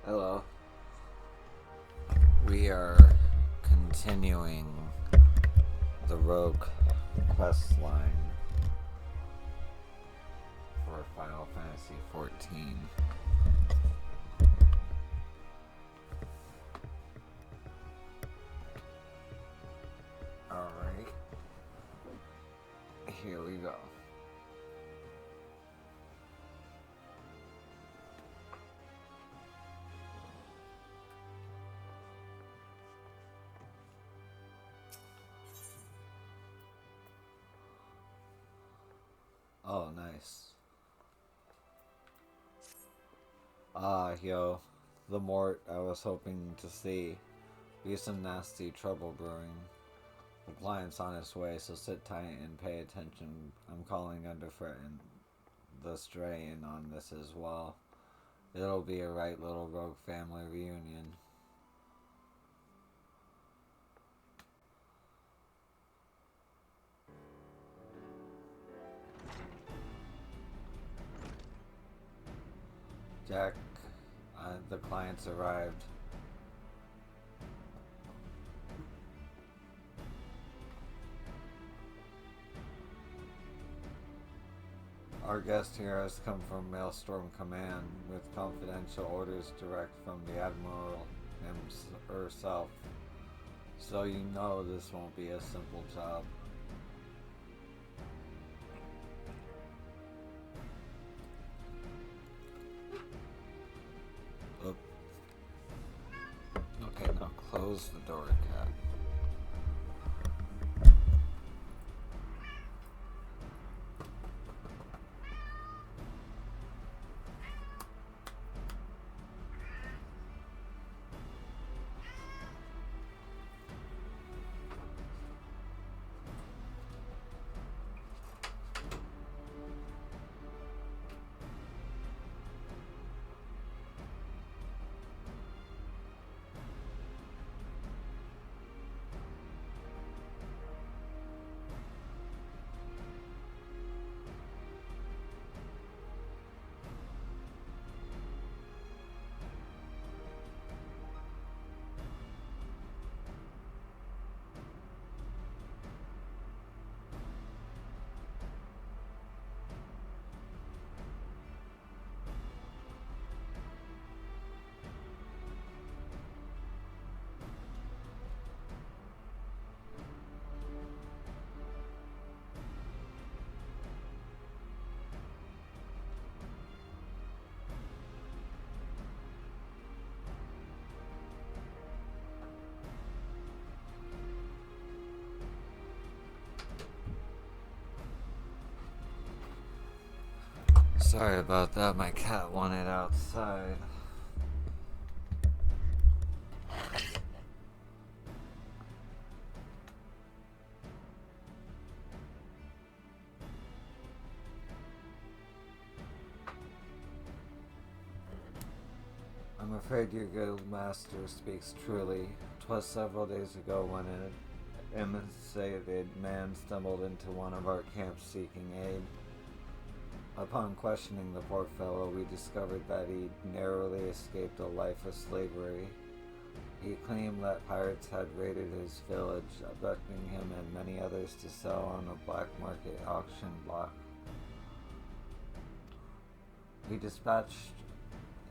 Hello. We are continuing the Rogue quest line for Final Fantasy XIV. Alright. Here we go. Oh, nice. Yo, the Mort I was hoping to see. We some nasty trouble brewing. The client's on his way, so sit tight and pay attention. I'm calling Underfoot and the Stray in on this as well. It'll be a right little rogue family reunion. Jack, the client's arrived. Our guest here has come from Maelstrom Command with confidential orders direct from the Admiral herself. So you know this won't be a simple job. Oop. Okay, now close the door, cat. Sorry about that, my cat wanted outside. I'm afraid your guild master speaks truly. 'Twas several days ago when an emaciated man stumbled into one of our camps seeking aid. Upon questioning the poor fellow, we discovered that he narrowly escaped a life of slavery. He claimed that pirates had raided his village, abducting him and many others to sell on a black market auction block. We dispatched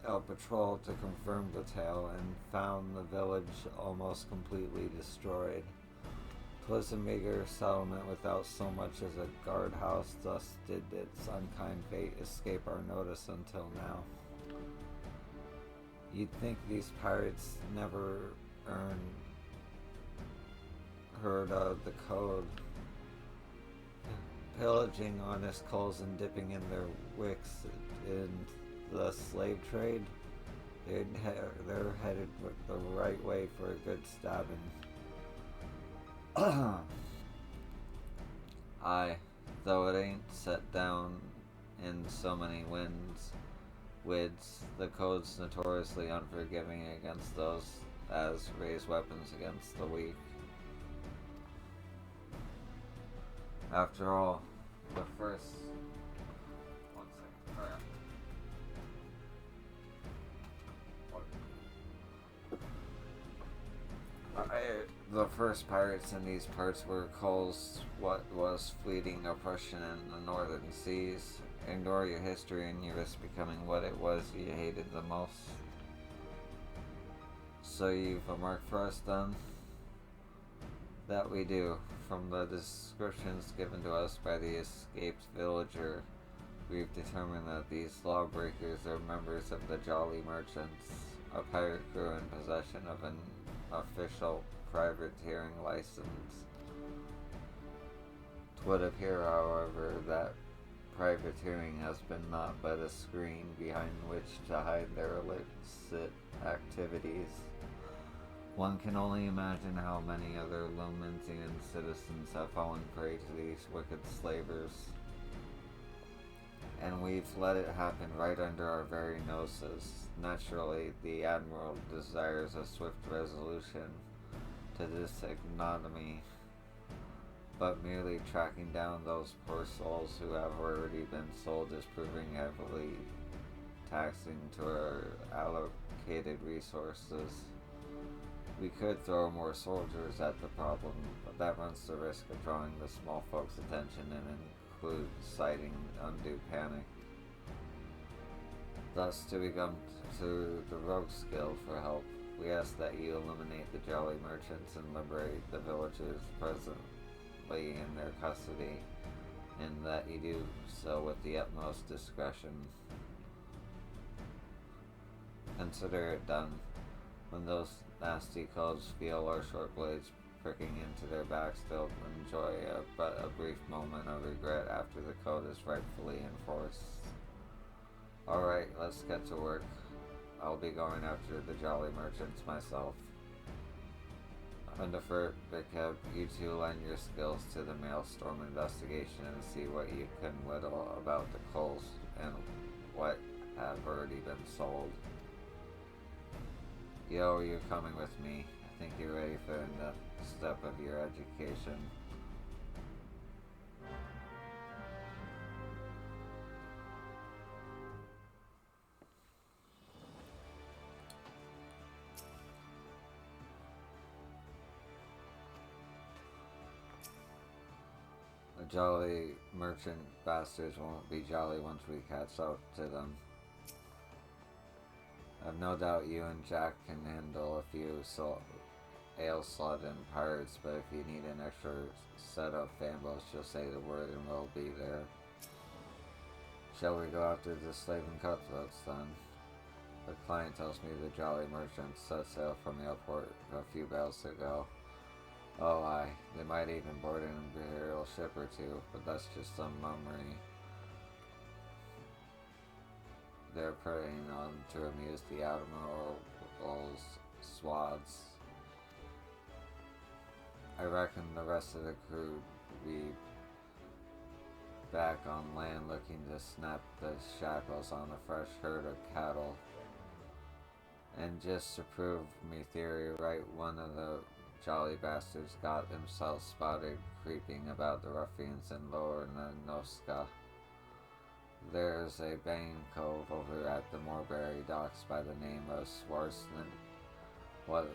a patrol to confirm the tale and found the village almost completely destroyed. 'Twas a meager settlement without so much as a guardhouse, thus did its unkind fate escape our notice until now. You'd think these pirates never heard of the code. Pillaging honest coals and dipping in their wicks in the slave trade, they're headed the right way for a good stabbing. Aye, though it ain't set down in so many wids, the code's notoriously unforgiving against those as raise weapons against the weak. After all, the first... One second. The first pirates in these parts were Cole's what was fleeting oppression in the northern seas. Ignore your history and you risk becoming what it was you hated the most. So you've a mark for us then? That we do. From the descriptions given to us by the escaped villager, we've determined that these lawbreakers are members of the Jolly Merchants, a pirate crew in possession of an official privateering license. 'Twould appear, however, that privateering has been naught but a screen behind which to hide their illicit activities. One can only imagine how many other Lomintian citizens have fallen prey to these wicked slavers. And we've let it happen right under our very noses. Naturally, the Admiral desires a swift resolution to this ignominy, but merely tracking down those poor souls who have already been sold is proving heavily taxing to our allocated resources. We could throw more soldiers at the problem, but that runs the risk of drawing the small folks' attention and inciting undue panic. Thus, do we come to the Rogues Guild for help? We ask that you eliminate the Jolly Merchants and liberate the villagers presently in their custody, and that you do so with the utmost discretion. Consider it done. When those nasty coves feel our short blades pricking into their backs, they'll enjoy but a brief moment of regret after the code is rightfully enforced. Alright, let's get to work. I'll be going after the Jolly Merchants myself. Underfoot, Bicab, you two lend your skills to the Maelstrom investigation and see what you can whittle about the coals and what have already been sold. Yo, you're coming with me. I think you're ready for the next step of your education. The Jolly Merchant bastards won't be jolly once we catch up to them. I've no doubt you and Jack can handle a few ale-sodden pirates, but if you need an extra set of fanboats, just say the word and we'll be there. Shall we go after the slave and cutthroats then? The client tells me the Jolly Merchants set sail from the airport a few bells ago. Oh aye, they might even board an imperial ship or two, but that's just some mummery they're preying on to amuse the Admiral's swads. I reckon the rest of the crew be back on land looking to snap the shackles on a fresh herd of cattle. And just to prove me theory right, one of the Jolly bastards got themselves spotted creeping about the ruffians in Lower Noska. There's a Bane Cove over at the Moorbury docks by the name of Swarsland. What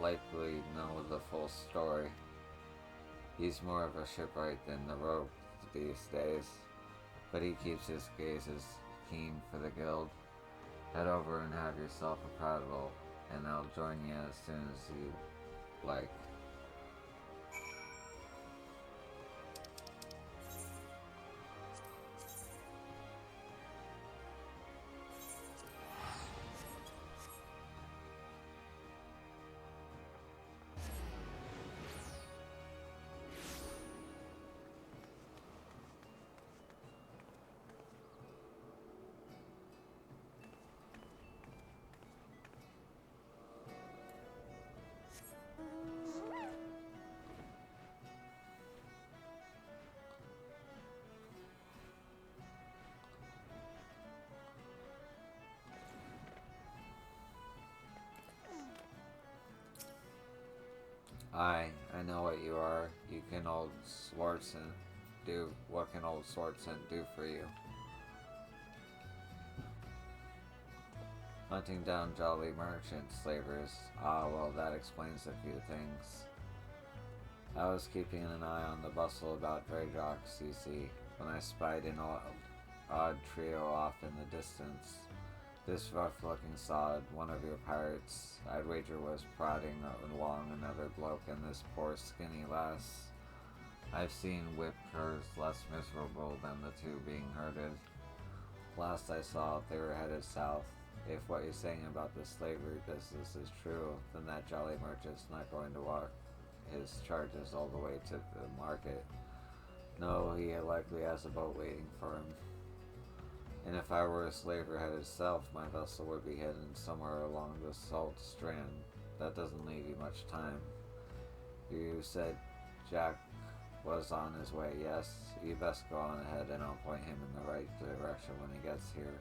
likely know the full story. He's more of a shipwright than the rogue these days, but he keeps his gazes keen for the guild. Head over and have yourself a prattle, and I'll join you as soon as you like. I know what you are. You can old Swartzen do. What can old Swartzen do for you? Hunting down Jolly Merchant slavers. Ah, well, that explains a few things. I was keeping an eye on the bustle about Drayjock CC when I spied an odd trio off in the distance. This rough-looking sod, one of your pirates, I'd wager was prodding along another bloke and this poor skinny lass. I've seen whip curs less miserable than the two being herded. Last I saw, they were headed south. If what you're saying about the slavery business is true, then that jolly merchant's not going to walk his charges all the way to the market. No, he likely has a boat waiting for him. And if I were a slaver headed south, my vessel would be heading somewhere along the Salt Strand. That doesn't leave you much time. You said Jack was on his way, yes? You best go on ahead and I'll point him in the right direction when he gets here.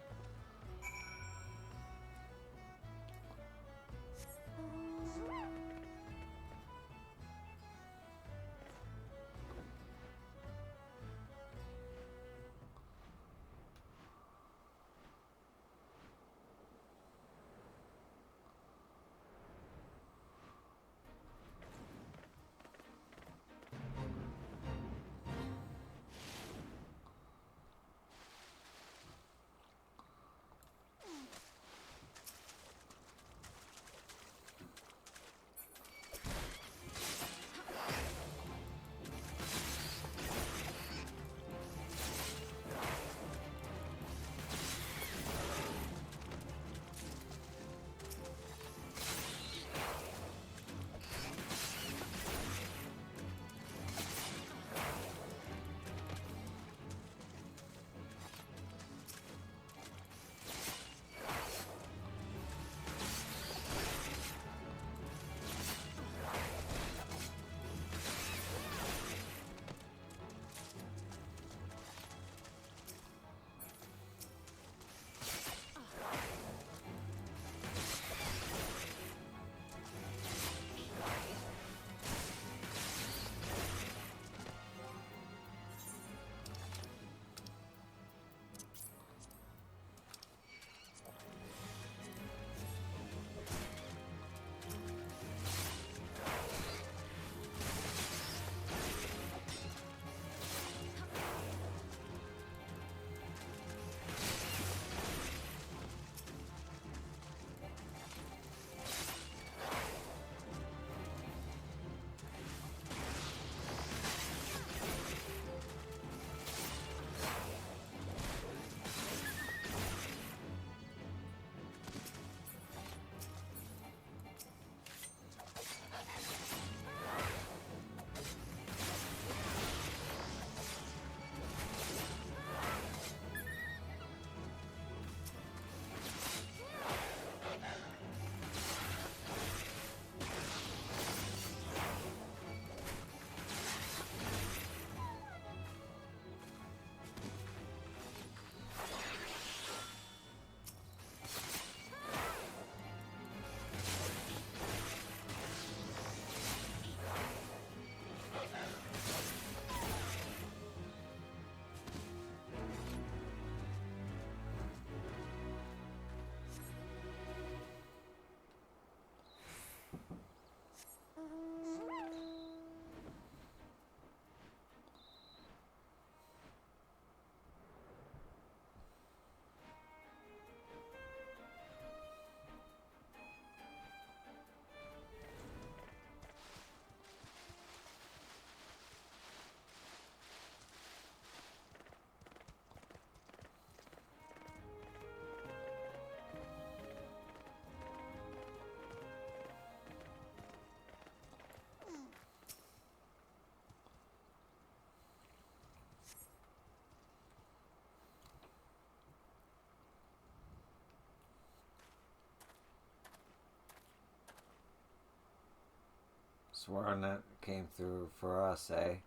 Sworn that came through for us, eh?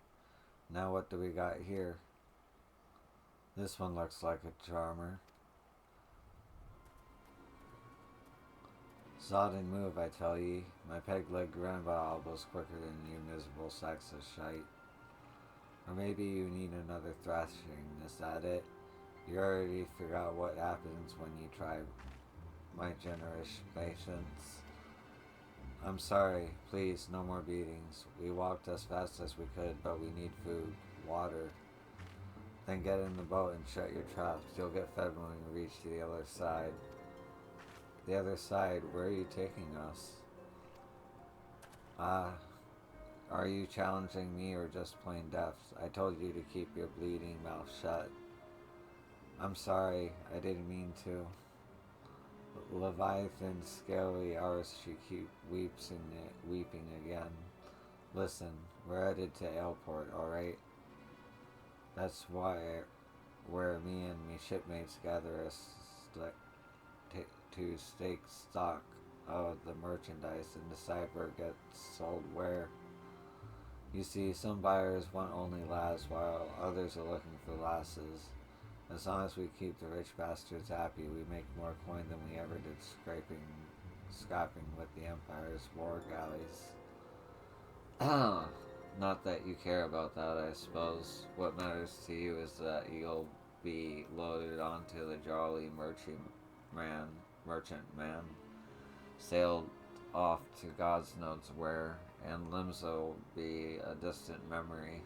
Now what do we got here? This one looks like a charmer. Sodden move, I tell ye. My peg-leg grandpa elbows quicker than you miserable sacks of shite. Or maybe you need another thrashing, is that it? You already forgot what happens when you try my generous patience. I'm sorry. Please, no more beatings. We walked as fast as we could, but we need food, water. Then get in the boat and shut your traps. You'll get fed when we reach the other side. The other side? Where are you taking us? Ah, are you challenging me or just plain deaf? I told you to keep your bleeding mouth shut. I'm sorry, I didn't mean to. Leviathan, scaly ours, she keep weeping again. Listen, we're headed to Airport, alright? That's where me and me shipmates gather us to stake stock of the merchandise and decipher gets sold where. You see, some buyers want only lads while others are looking for lasses. As long as we keep the rich bastards happy, we make more coin than we ever did scrapping with the Empire's war galleys. Not that you care about that, I suppose. What matters to you is that you'll be loaded onto the jolly merchant man, sailed off to God's knows where, and Limsa'll be a distant memory.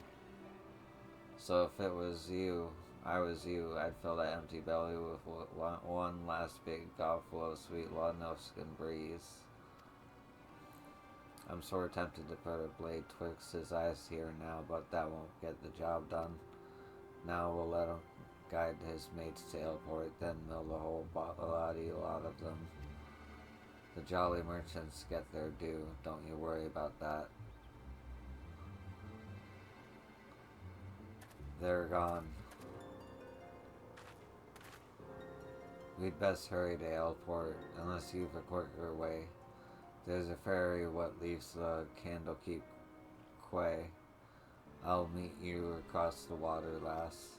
So if it was you, I was you, I'd fill that empty belly with one last big gobful of sweet Ladnovskan breeze. I'm sort of tempted to put a blade twixt his eyes here now, but that won't get the job done. Now we'll let him guide his mates to Airport, then mill the whole lot of them. The jolly merchants get their due, don't you worry about that. They're gone. We'd best hurry to Airport, unless you've a quicker way. There's a ferry what leaves the Candlekeep quay. I'll meet you across the water, lass.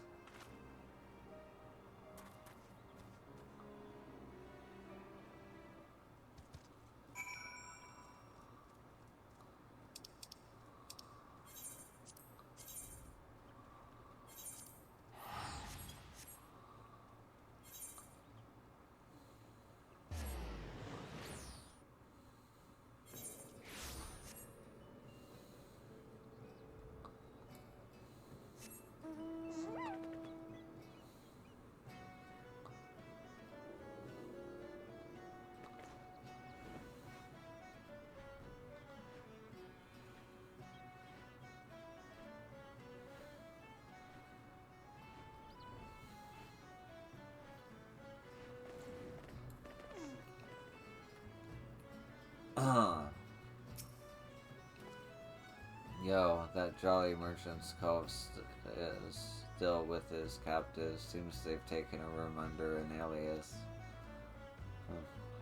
Yo, that jolly merchant's cove is still with his captives. Seems they've taken a room under an alias.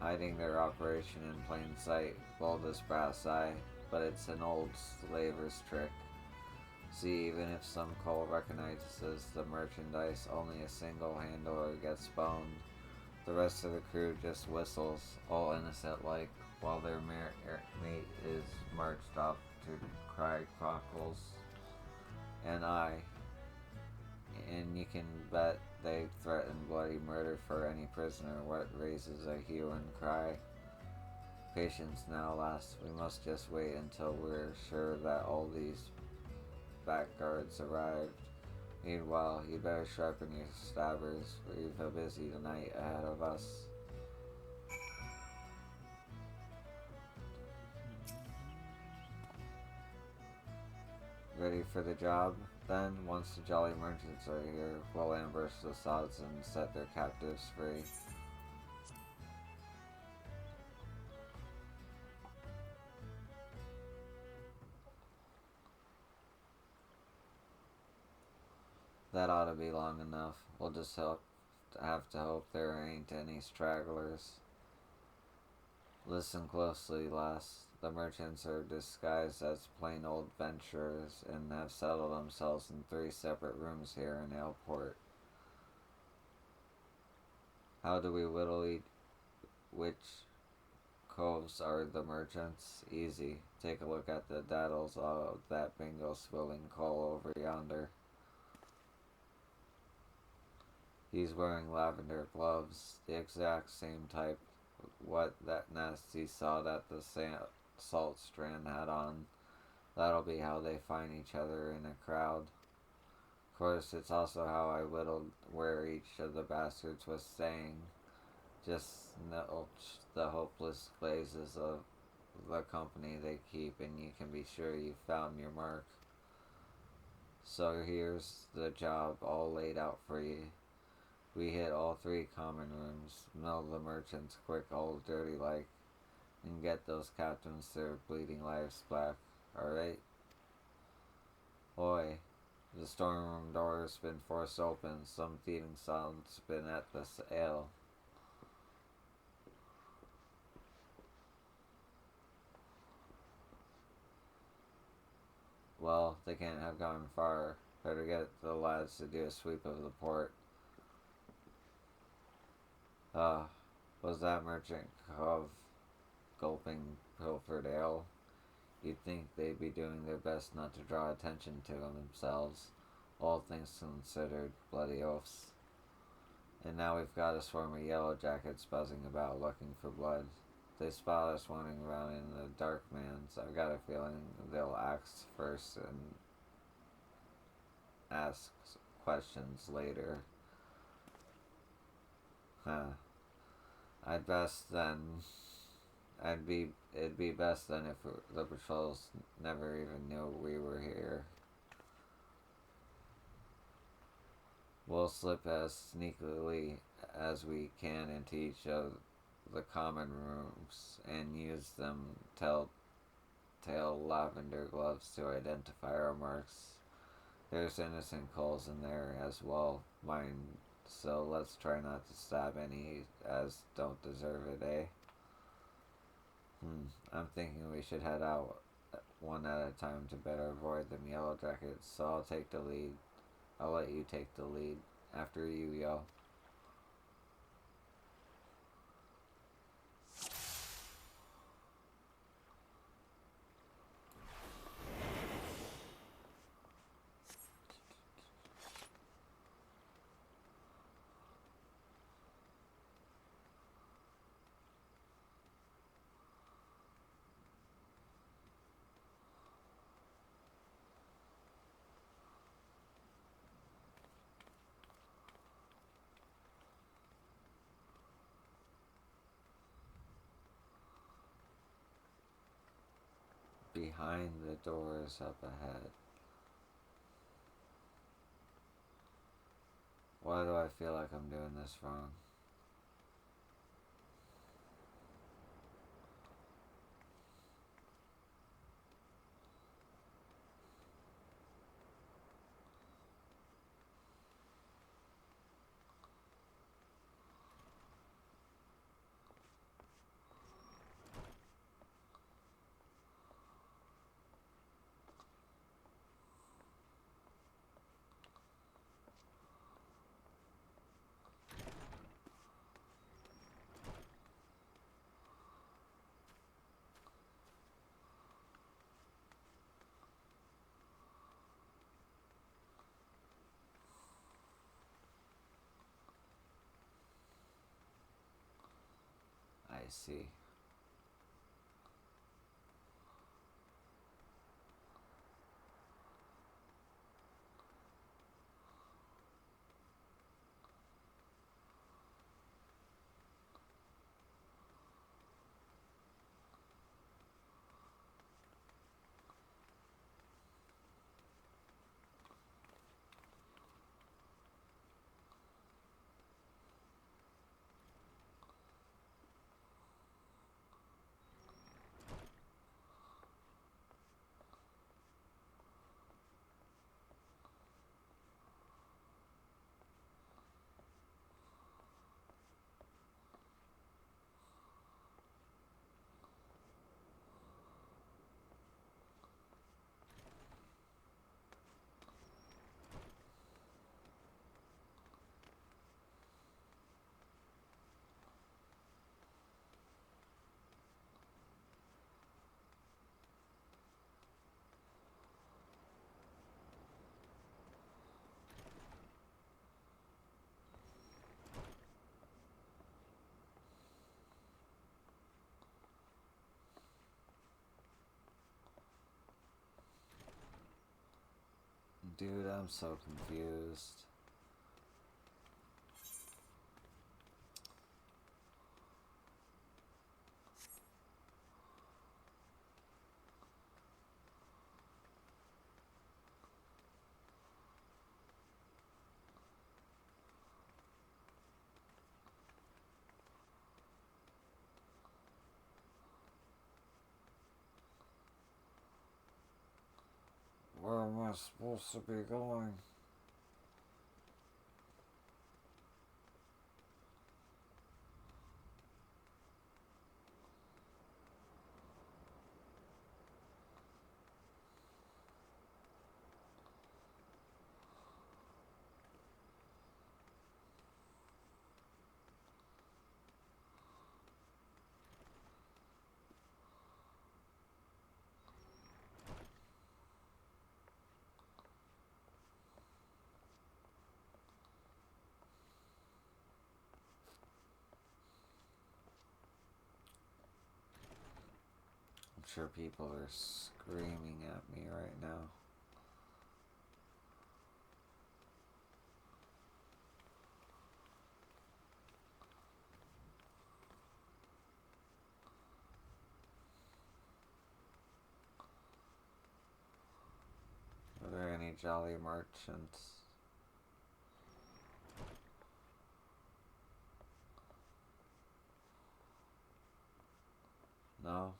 Hiding their operation in plain sight. Bold as brass eye, but it's an old slaver's trick. See, even if some coal recognizes the merchandise, only a single handler gets boned. The rest of the crew just whistles, all innocent like, while their mate is marched off to cry cockles. And you can bet they threaten bloody murder for any prisoner, what raises a hue and cry. Patience now, lass. We must just wait until we're sure that all these backguards arrived. Meanwhile, you better sharpen your stabbers. We've a busy night ahead of us. Ready for the job? Then, once the jolly merchants are here, we'll ambush the sods and set their captives free. That ought to be long enough. We'll just have to hope there ain't any stragglers. Listen closely, lass. The merchants are disguised as plain old venturers and have settled themselves in 3 separate rooms here in Airport. How do we whittle which coves are the merchants? Easy. Take a look at the daddles of that bingo swilling coal over yonder. He's wearing lavender gloves, the exact same type what that nasty sod at the salt strand hat on. That'll be how they find each other in a crowd. Of course, it's also how I whittled where each of the bastards was staying. Just nilch the hopeless glazes of the company they keep, and you can be sure you've found your mark. So here's the job all laid out for you. We hit all 3 common rooms, mill the merchants quick, all dirty like, and get those captains their bleeding lives back, alright? Oi, the storeroom door's been forced open, some thieving sound's been at the ale. Well, they can't have gone far. Better get the lads to do a sweep of the port. Was that merchant Cove gulping pilfered ale? You'd think they'd be doing their best not to draw attention to themselves. All things considered, bloody oafs. And now we've got a swarm of yellow jackets buzzing about looking for blood. They spot us wandering around in the dark man's. I've got a feeling they'll act first and ask questions later. Huh. I'd best then. It'd be best then if the patrols never even knew we were here. We'll slip as sneakily as we can into each of the common rooms and use them telltale lavender gloves to identify our marks. There's innocent coals in there as well, mind, so let's try not to stab any as don't deserve it, eh? I'm thinking we should head out one at a time to better avoid them yellow jackets, so I'll take the lead. I'll let you take the lead. After you, yo. Behind the doors up ahead. Why do I feel like I'm doing this wrong? I see. Dude, I'm so confused. Where am I supposed to be going? I'm sure people are screaming at me right now. Are there any jolly merchants? No?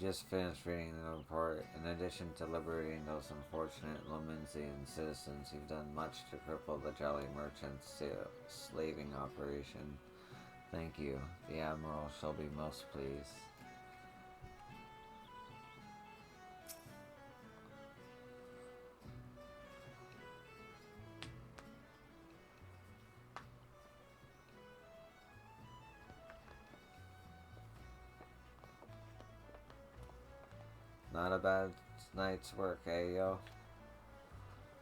I've just finished reading the report. In addition to liberating those unfortunate Lomensian citizens, you've done much to cripple the Jolly Merchant's slaving operation. Thank you. The Admiral shall be most pleased. Not a bad night's work, eh, yo?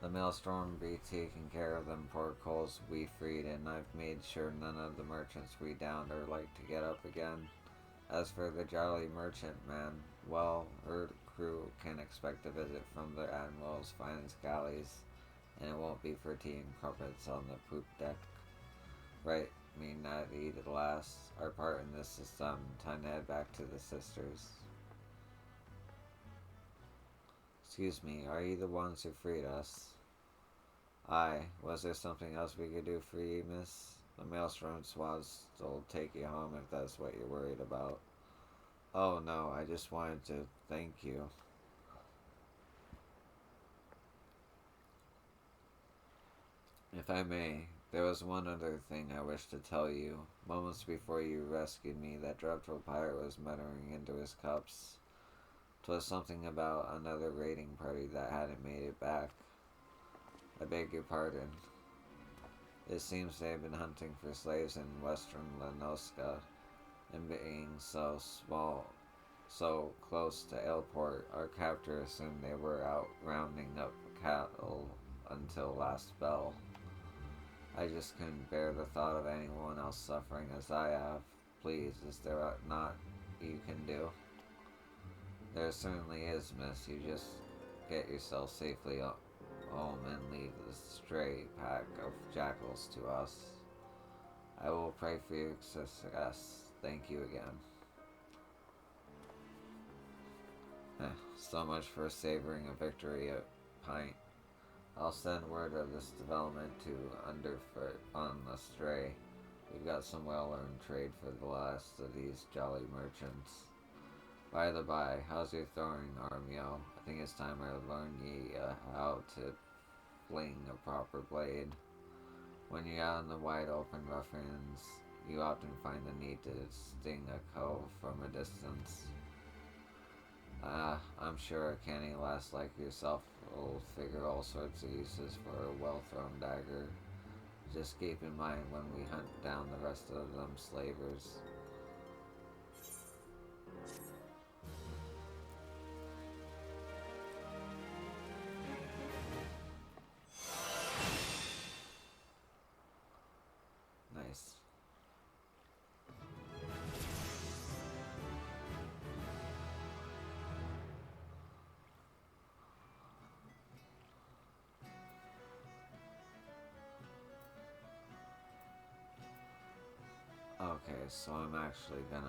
The Maelstrom be taking care of them poor coals we freed, and I've made sure none of the merchants we downed are like to get up again. As for the Jolly Merchant, man, well, her crew can expect a visit from the Admiral's finest galleys, and it won't be for tea and crumpets on the poop deck. Right, me not eat at last. Our part in this is done. Time to head back to the sisters. Excuse me, are you the ones who freed us? Aye, was there something else we could do for you, miss? The Maelstrom Swans will take you home if that's what you're worried about. Oh no, I just wanted to thank you. If I may, there was one other thing I wish to tell you. Moments before you rescued me, that dreadful pirate was muttering into his cups. 'Twas something about another raiding party that hadn't made it back. I beg your pardon. It seems they have been hunting for slaves in western Lenoska, and being so close to Ailport, our captor assumed they were out rounding up cattle until last bell. I just couldn't bear the thought of anyone else suffering as I have. Please, is there not you can do? There certainly is, miss. You just get yourself safely home and leave the stray pack of jackals to us. I will pray for your success. Thank you again. So much for savoring a victory at Pint. I'll send word of this development to Underfoot on the stray. We've got some well-earned trade for the last of these jolly merchants. By the by, how's your throwing arm, yo? I think it's time I learned ye how to fling a proper blade. When you're out in the wide open ruffians, you often find the need to sting a cove from a distance. I'm sure a canny lass like yourself will figure all sorts of uses for a well-thrown dagger. Just keep in mind when we hunt down the rest of them slavers. Nice. Okay, so I'm actually gonna...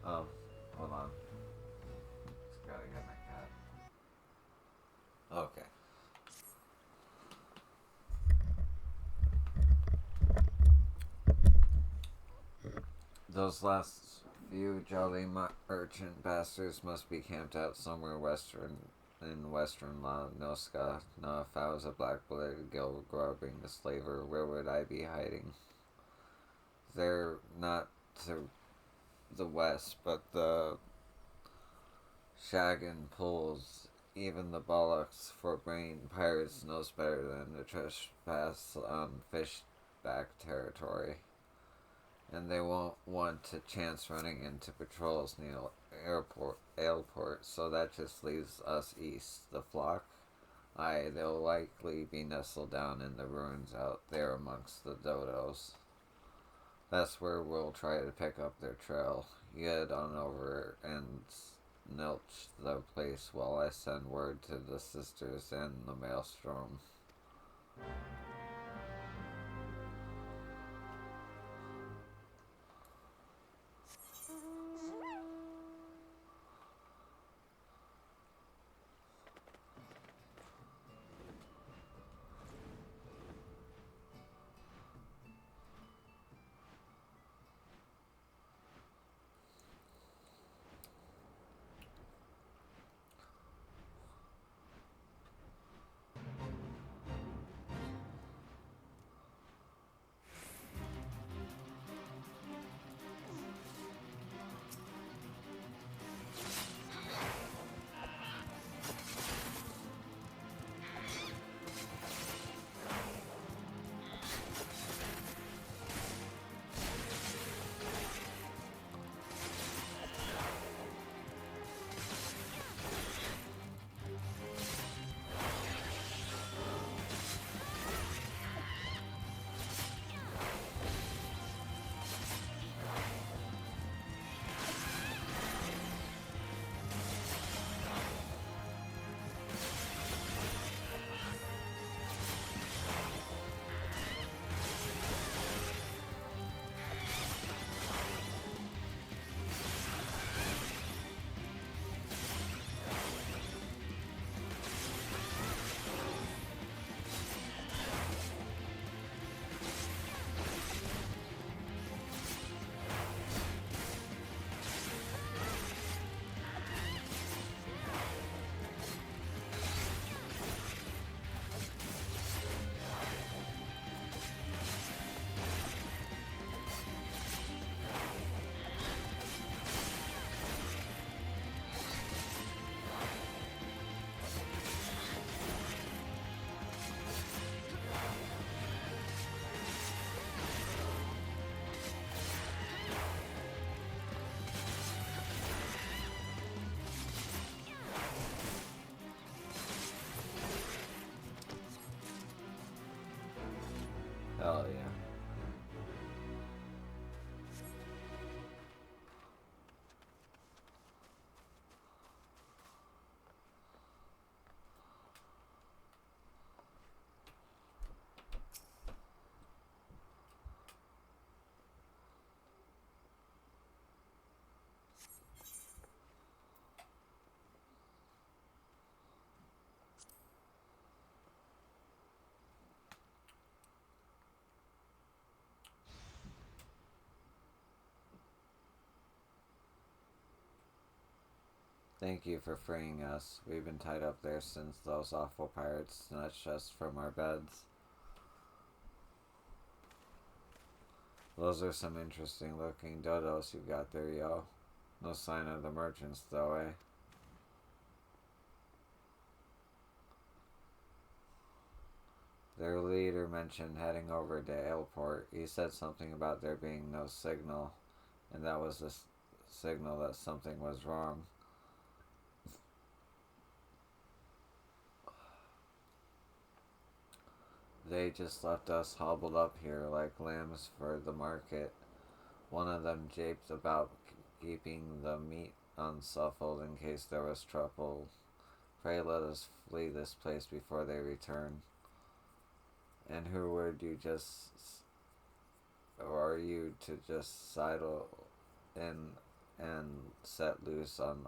Oh, hold on. Just gotta get my cat. Okay. Those last few jolly merchant bastards must be camped out somewhere western in Western law, Noska. No, if I was a black-blooded guild grubbing a slaver, where would I be hiding? They're not to the west, but the Shagan pulls even the Bollocks for bringing pirates knows better than to trespass on fishback territory. And they won't want to chance running into patrols near airport, so that just leaves us east. The flock? Aye, they'll likely be nestled down in the ruins out there amongst the dodos. That's where we'll try to pick up their trail. You head on over and nilch the place while I send word to the sisters and the maelstrom. Hell yeah. Thank you for freeing us. We've been tied up there since those awful pirates snatched us from our beds. Those are some interesting looking dodos you've got there, yo. No sign of the merchants, though, eh? Their leader mentioned heading over to airport. He said something about there being no signal, and that was a signal that something was wrong. They just left us hobbled up here like lambs for the market. One of them japed about keeping the meat unsuffled in case there was trouble. Pray let us flee this place before they return. And who would you just, or are you to just sidle in and set loose on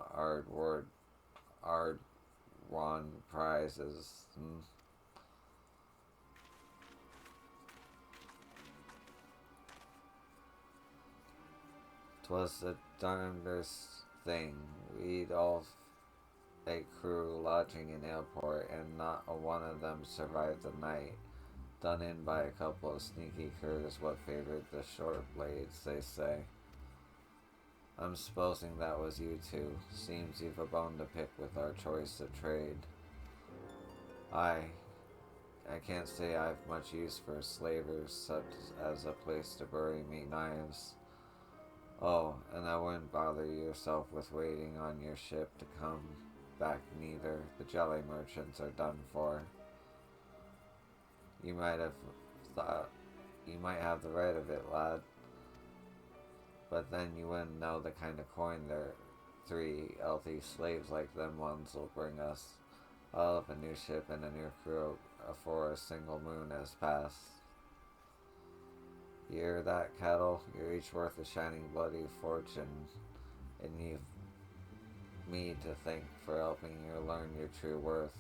Ardwan prizes? 'Twas the darndest thing. We'd all a crew lodging in airport, and not a one of them survived the night. Done in by a couple of sneaky curs what favored the short blades, they say. I'm supposing that was you two. Seems you've a bone to pick with our choice of trade. I can't say I've much use for slavers, such as a place to bury me knives. Oh, and I wouldn't bother yourself with waiting on your ship to come back neither. The jelly merchants are done for. You might have thought you might have the right of it, lad. But then you wouldn't know the kind of coin their 3 healthy slaves like them ones will bring us. I'll have a new ship and a new crew afore a single moon has passed. You hear that, cattle? You're each worth a shining bloody fortune, and you've me to thank for helping you learn your true worth.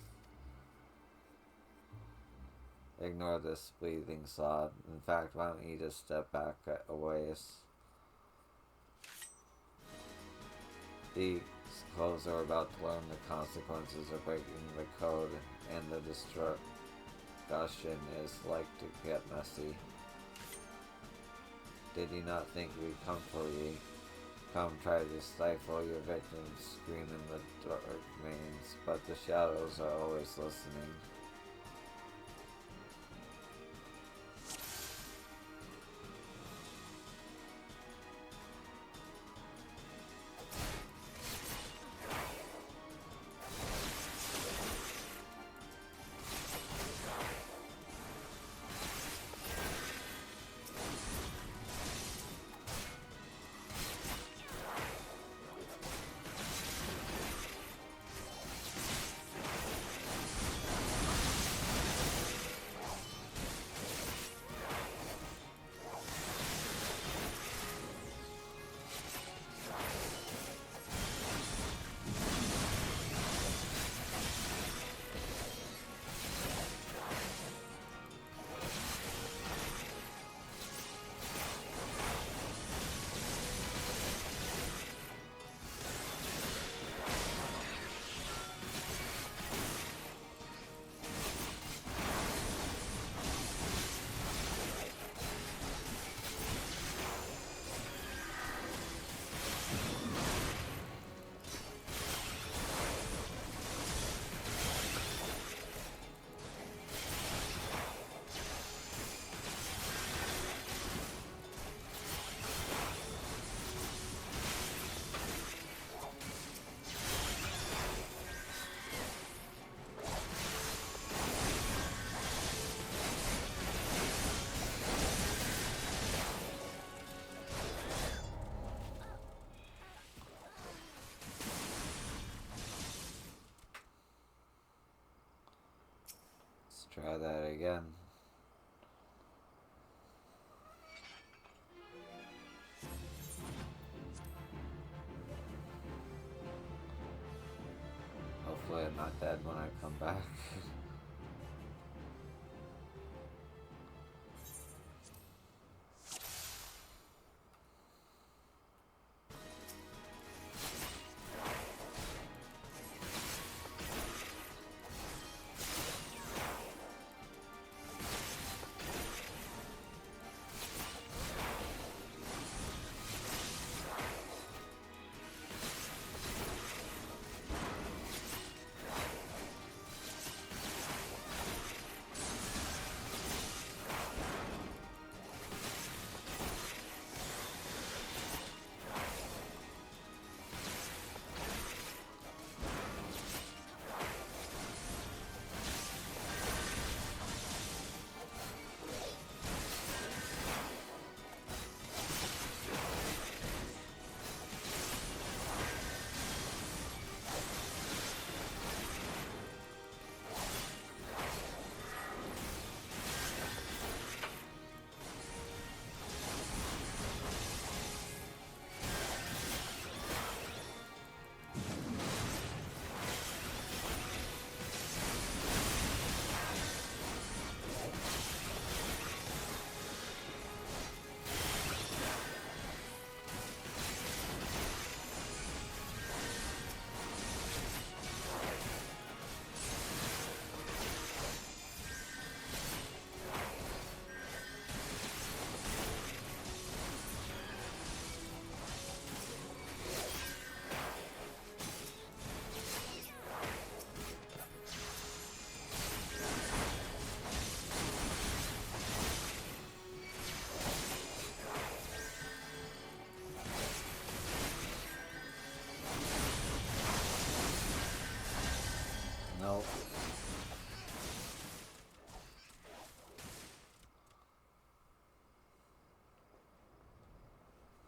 Ignore this bleeding sod. In fact, why don't you just step back a ways? These clothes are about to learn the consequences of breaking the code, and the discussion is like to get messy. Did you not think we'd come for ye? Come try to stifle your victims, scream in the dark mains, but the shadows are always listening. Try that again. Hopefully I'm not dead when I come back.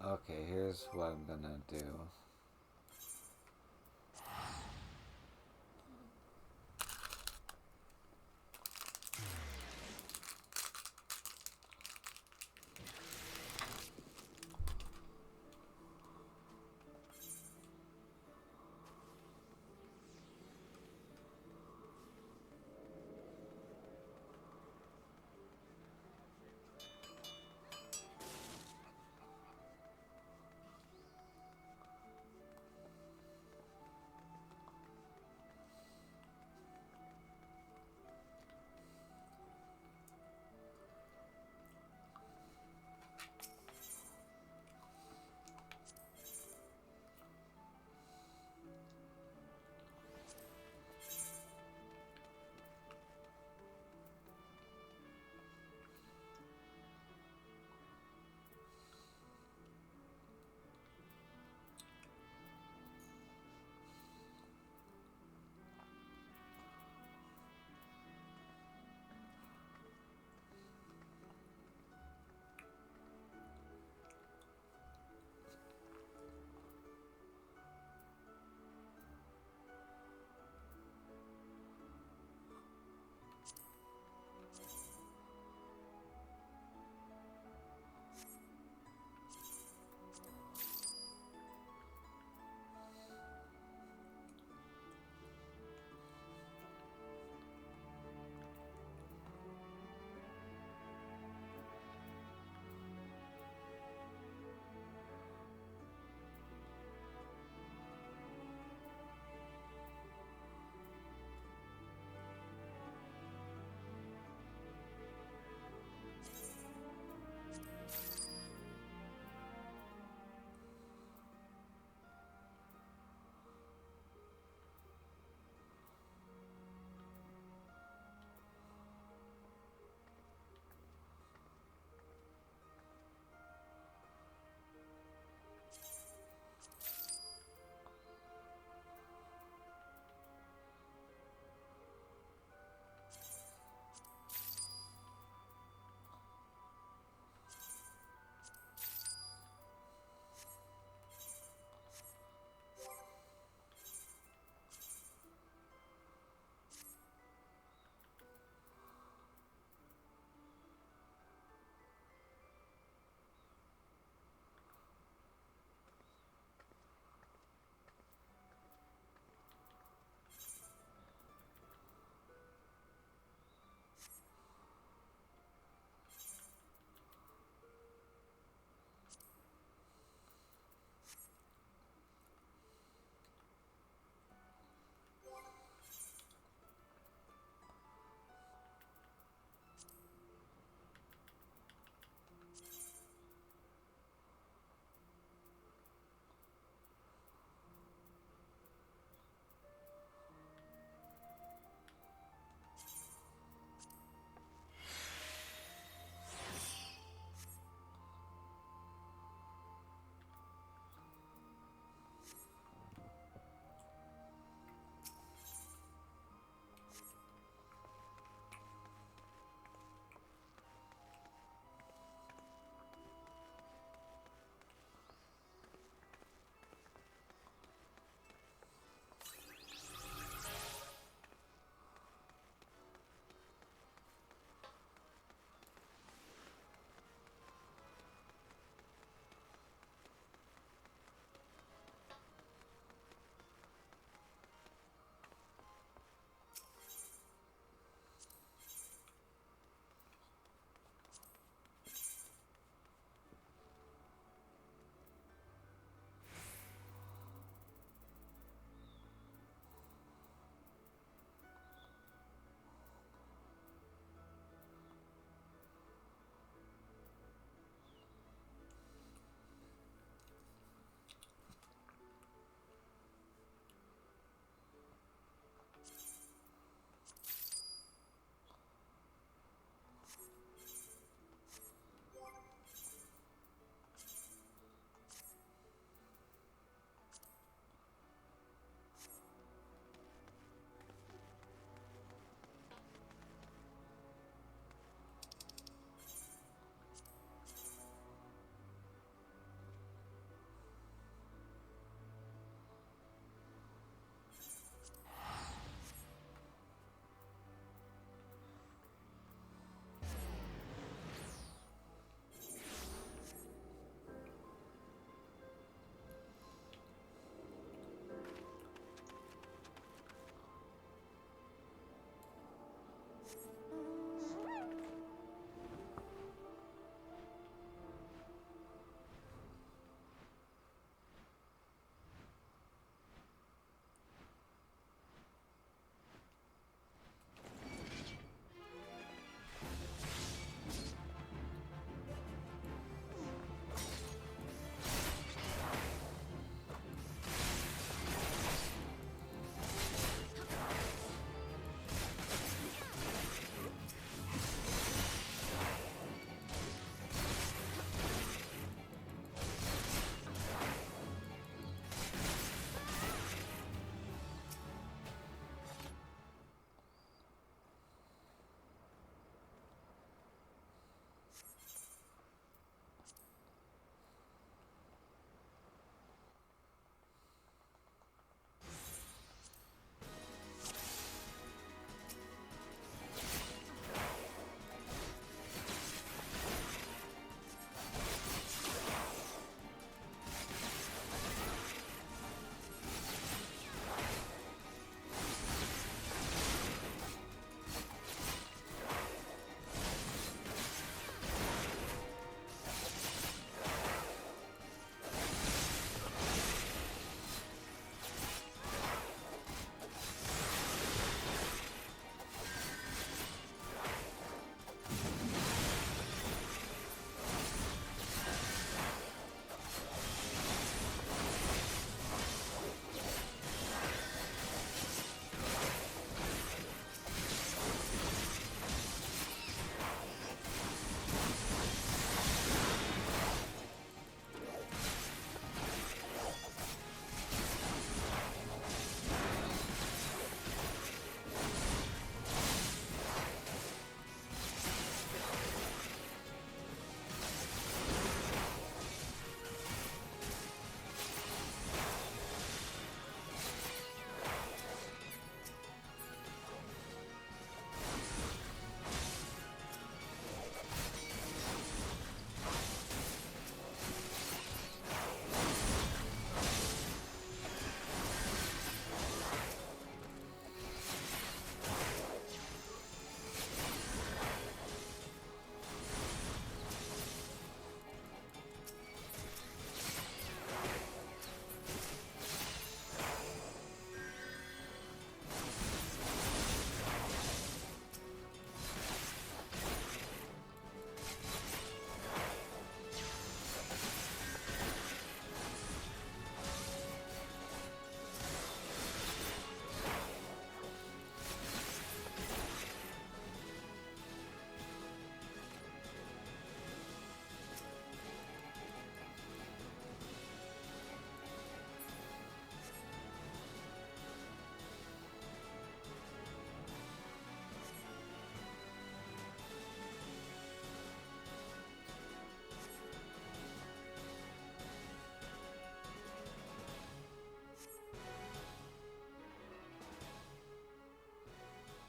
Okay, here's what I'm gonna do.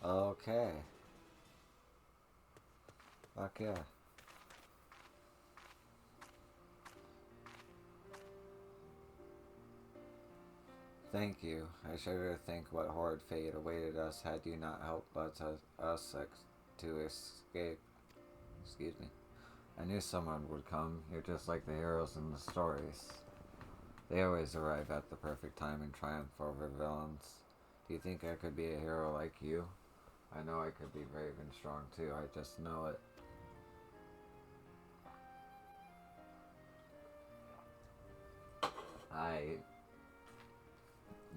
Okay. Fuck yeah. Thank you. I shudder to think what horrid fate awaited us had you not helped to escape. Excuse me. I knew someone would come. You're just like the heroes in the stories. They always arrive at the perfect time and triumph over villains. Do you think I could be a hero like you? I know I could be brave and strong too. I just know it. I.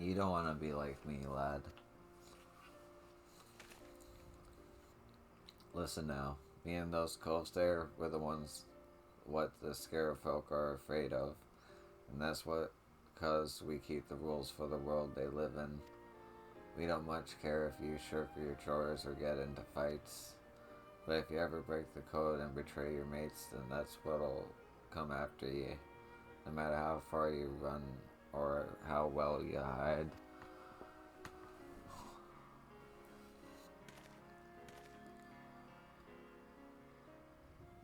You don't want to be like me, lad. Listen now. Me and those coves there were the ones what the scarab folk are afraid of. And that's what because we keep the rules for the world they live in. We don't much care if you shirk your chores or get into fights. But if you ever break the code and betray your mates, then that's what'll come after you. No matter how far you run or how well you hide.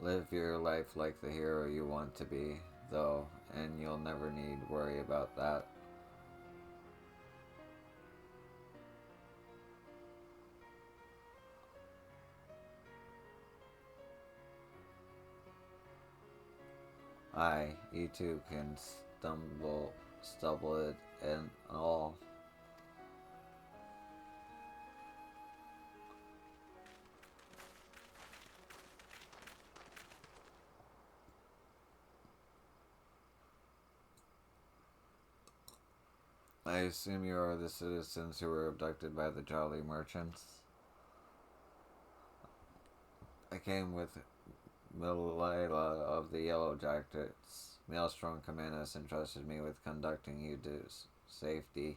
Live your life like the hero you want to be, though, and you'll never need worry about that. Aye, you too can stubble it, and all. I assume you are the citizens who were abducted by the jolly merchants. I came with Milila of the Yellow Jackets. Maelstrom Commandus entrusted me with conducting you to safety.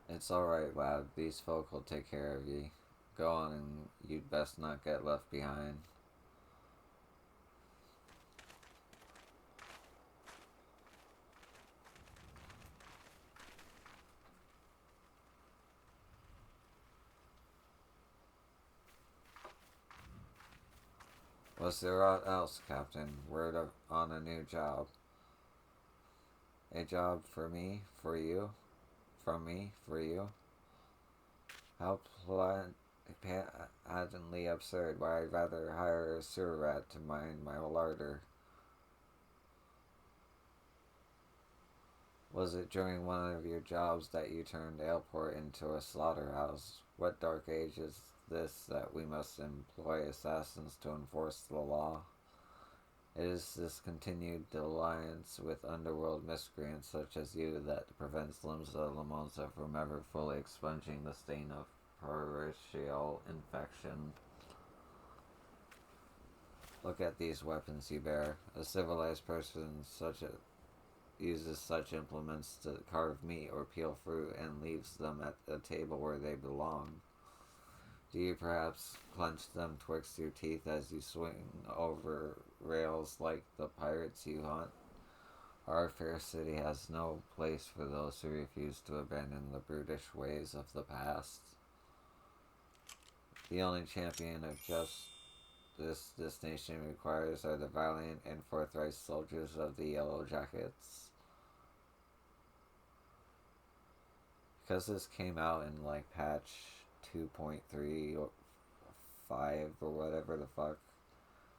It's alright, lad. These folk will take care of ye. Go on, and you'd best not get left behind. Was there aught else, Captain? On a new job. A job for me, for you? From me, for you? How patently absurd. Why, I'd rather hire a sewer rat to mind my larder. Was it during one of your jobs that you turned Airport into a slaughterhouse? What dark age is this that we must employ assassins to enforce the law? It is this continued alliance with underworld miscreants such as you that prevents limbs of Lamonza from ever fully expunging the stain of paritial infection. Look at these weapons you bear. A civilized person uses such implements to carve meat or peel fruit and leaves them at a table where they belong. Do you perhaps clench them twixt your teeth as you swing over rails like the pirates you hunt? Our fair city has no place for those who refuse to abandon the brutish ways of the past. The only champion of justice this nation requires are the valiant and forthright soldiers of the Yellow Jackets. Because this came out in like patch 2.3 or 5 or whatever the fuck,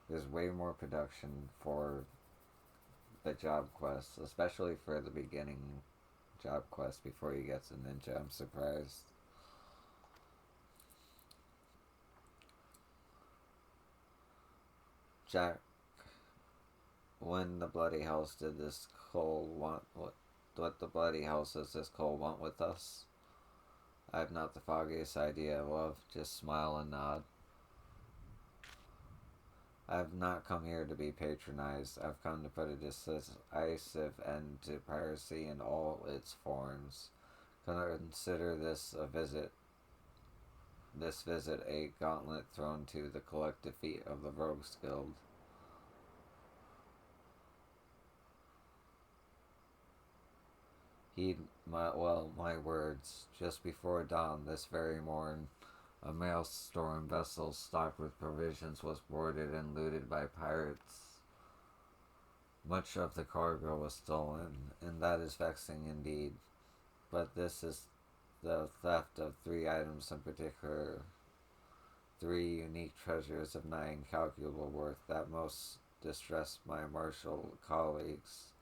there's way more production for the job quests, especially for the beginning job quest before you get to ninja. I'm surprised. Jack, when the bloody house did this Cole want what the bloody house does this Cole want with us? I have not the foggiest idea, love. Just smile and nod. I have not come here to be patronized. I've come to put a decisive end to piracy in all its forms. Consider this visit a gauntlet thrown to the collective feet of the Rogues Guild. Heed my words. Just before dawn this very morn, a maelstrom vessel stocked with provisions was boarded and looted by pirates. Much of the cargo was stolen, and that is vexing indeed. But this is the theft of 3 items in particular, 3 unique treasures of nigh incalculable worth that most distressed my martial colleagues.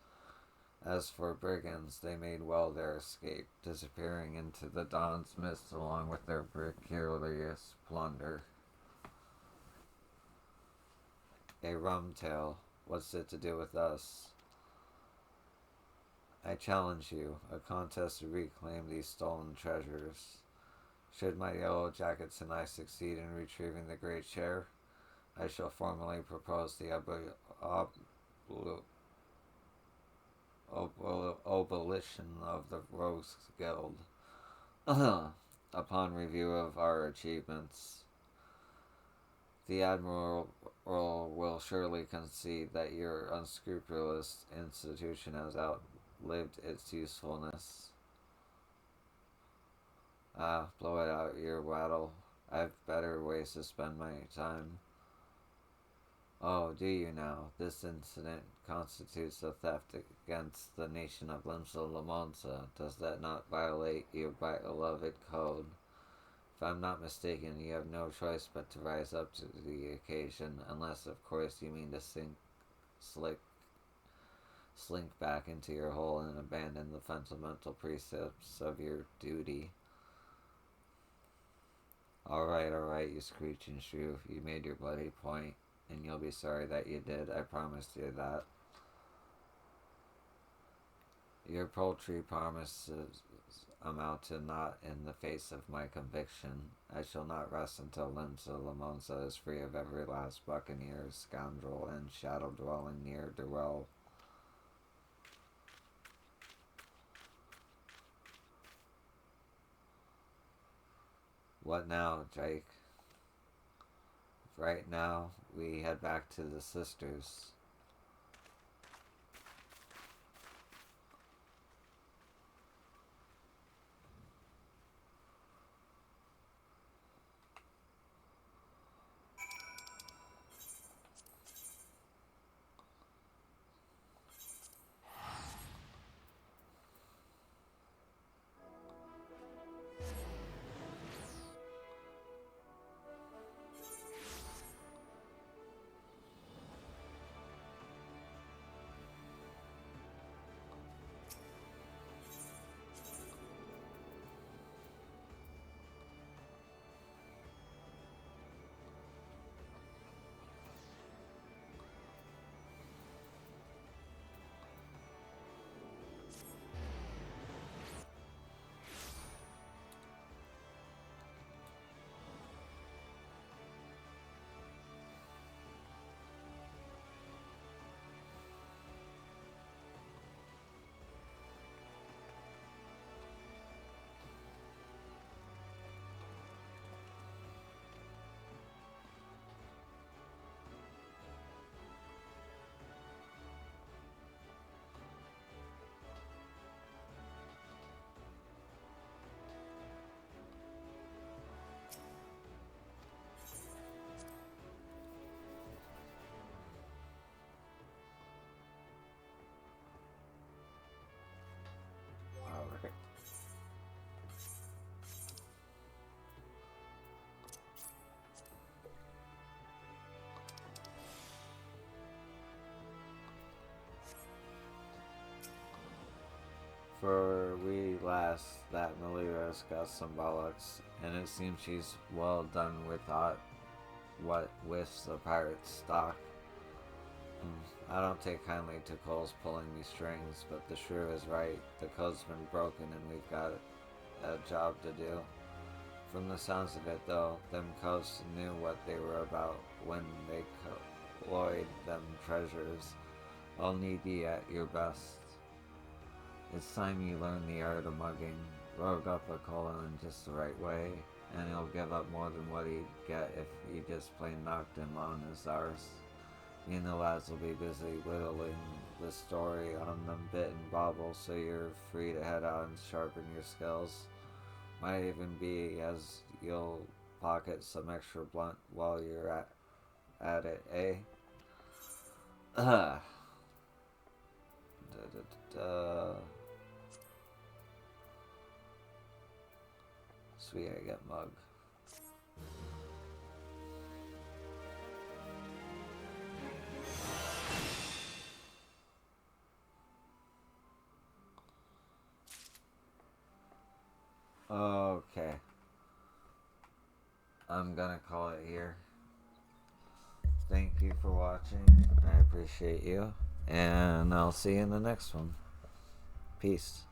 As for brigands, they made well their escape, disappearing into the dawn's mist along with their precarious plunder. A rum tale. What's it to do with us? I challenge you, a contest to reclaim these stolen treasures. Should my yellow jackets and I succeed in retrieving the great share, I shall formally propose the abolition of the Rogues Guild. Upon review of our achievements, the Admiral will surely concede that your unscrupulous institution has outlived its usefulness. Blow it out, your waddle. I've better ways to spend my time. Oh, do you now? This incident constitutes a theft against the nation of Limsa. Does that not violate your beloved code? If I'm not mistaken, you have no choice but to rise up to the occasion, unless, of course, you mean to slink back into your hole and abandon the fundamental precepts of your duty. Alright, you screeching shrew. You made your bloody point, and you'll be sorry that you did. I promised you that. Your paltry promises amount to naught in the face of my conviction. I shall not rest until Limonsa is free of every last buccaneer, scoundrel, and shadow-dwelling near Durrell. What now, Jake? Right now, we head back to the sisters. Alright. For we last that Melira's got some bollocks, and it seems she's well done with what whiffs the pirate's stock. I don't take kindly to Cole's pulling me strings, but the shrew is right. The code's been broken and we've got a job to do. From the sounds of it, though, them coves knew what they were about when they cloyed them treasures. I'll need ye at your best. It's time you learn the art of mugging. Rogue up a Cole in just the right way, and he'll give up more than what he'd get if you just plain knocked him on his arse. Me and the lads will be busy whittling the story on them Bit and Bobble, so you're free to head out and sharpen your skills. Might even be as you'll pocket some extra blunt while you're at it, eh? Da, da, da. Sweet, I get mug. Okay. I'm gonna call it here. Thank you for watching. I appreciate you. And I'll see you in the next one. Peace.